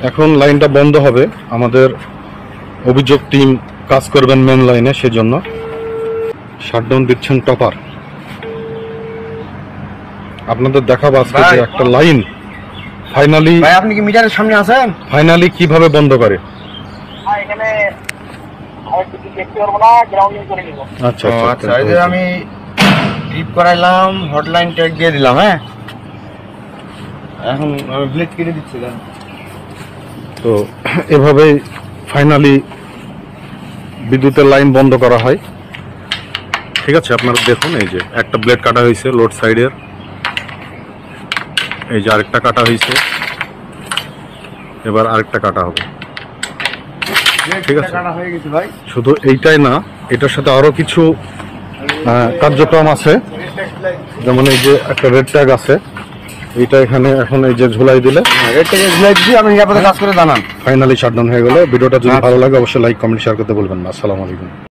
এখন লাইনটা বন্ধ হবে, আমাদের অভিযোগ টিম কাজ করবেন মেন লাইনে, সেজন্য শাটডাউন দিচ্ছেন টপার। আপনাদের দেখাবো আজকে যে একটা লাইন ফাইনালি, ভাই আপনি কি মিটারের সামনে আছেন? ফাইনালি কিভাবে বন্ধ করে। এখানে দেখতে পারবো না, গ্রাউন্ডিং করে নিব। আচ্ছা আচ্ছা, এই যে আমি ট্রিপ করাইলাম, হটলাইন ট্যাগ দিয়ে দিলাম। হ্যাঁ, এখন আমি ব্লেড কেটে দিচ্ছি। তো এভাবেই ফাইনালি বিদ্যুতের লাইন বন্ধ করা হয়। ঠিক আছে, আপনারা দেখুন, এই যে একটা ব্লেড কাটা হয়েছে লোড সাইডের, এই যে আরেকটা কাটা হয়েছে, এবার আরেকটা কাটা হবে। ঠিক আছে, শুধু এইটাই না, এটার সাথে আরো কিছু কার্যক্রম আছে, যেমন এই যে একটা রেড ট্যাগ আছে, এইটা এখানে এখন এই যে ঝুলাই দিলে, রেড ট্যাগে ঝুলাই দিয়ে আপনি নিরাপদে কাজ করে জানান। ফাইনালি শাটডাউন হয়ে গেল। ভিডিওটা যদি ভালো লাগে অবশ্যই লাইক কমেন্ট শেয়ার করতে বলবেন না। আসসালামু আলাইকুম।